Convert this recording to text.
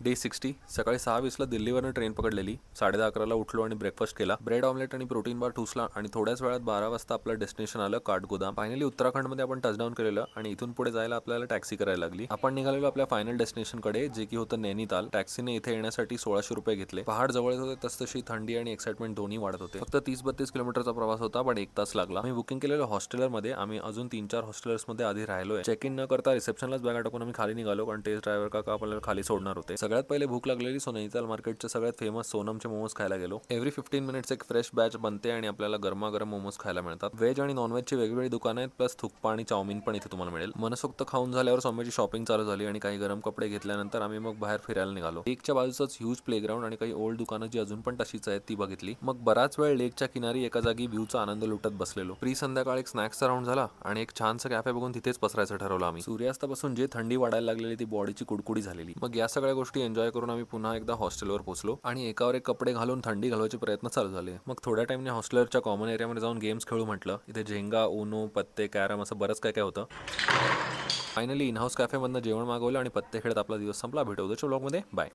Day 60 सकाळी 6:20ला दिल्लीवरून train पकडलेली. 10:30-11ला उठलो आणि ब्रेकफास्ट केला. ब्रेड ऑमलेट आणि प्रोटीन बार ठुसला आणि थोड्याच वेळात 12 वाजता आपलं डेस्टिनेशन आलं काठगोदाम. फायनली उत्तराखंडमध्ये आपण टचडाऊन केलेलं आणि इथून पुढे जायला आपल्याला टॅक्सी करायला लागली. आपण निघालेलो आपल्या फायनल डेस्टिनेशनकडे, जे की होतं नैनिताल. टॅक्सीने इथे येण्यासाठी 1600 रुपये घेतले. पहाड जवळ होते तसतशी थंडी आणि एक्साइटमेंट दोन्ही वाढत होते. फक्त 30-32 किलोमीटरचा प्रवास होता, पण 1 तास लागला. आम्ही बुकिंग केलेलं हॉस्टेलरमध्ये आम्ही अजून 3-4 हॉस्टेलर्समध्ये आधी राहिलोय. चेक इन न करता रिसेप्शनलाच बॅगा टाकून आम्ही खाली निघालो, कारण टेस्ट ड्रायव्हर काका आपल्याला खाली सोडणार होते. सगळ्यात पहिले भूक लागलेली, सो नैनिताल मार्केटचे सगळ्यात फेमस सोनमचे मोमोज खायला गेलो. एव्हरी 15 मिनिट्स एक फ्रेश बॅच बनते आणि आपल्याला गरमागरम मोमोज खायला मिळतात. व्हेज आणि नॉनव्हेजची वेगवेगळी दुकानं आहेत, प्लस थुक्पा आणि चाऊमिन पण इथे तुम्हाला मिळेल. मनसोक्त खाऊन झाल्यावर सौम्याची शॉपिंग चालू झाली आणि काही गरम कपडे घेतल्यानंतर आम्ही मग बाहेर फिरायला निघालो. लेकच्या बाजूचाच ह्यूज प्लेग्राऊंड आणि काही ओल्ड दुकानं जी अजून पण तशीच आहेत ती बघितली. मग बराच वेळ लेकच्या किनारी एका जागी व्ह्यूचा आनंद लुटत बसलेलो. प्री संध्याकाळ एक स्नॅक्सचा राऊंड झाला आणि एक छानसं कॅफे बघून तिथेच पसरायचं ठरवलं आम्ही. सूर्यास्तापासून जे थंडी वाढायला लागलेली ती बॉडीची कुडकुडी झालेली. मग या सगळ्या गोष्टी एन्जॉय करून आम्ही पुन्हा एकदा हॉस्टेलवर पोहोचलो आणि एकावर एक कपडे घालून थंडी घालवायचे प्रयत्न चालू झाले. मग थोड्या टाइमने हॉस्टेलरच्या कॉमन एरियामध्ये जाऊन गेम्स खेळू म्हटलं. इथे झेंगा, उनो, पत्ते, कॅरम असं बरंच काय काय होतं. फायनली इन हाऊस कॅफेमधनं जेवण मागवलं आणि पत्ते खेळत आपला दिवस संपला. भेटू उद्याच्या व्लॉगमध्ये. बाय.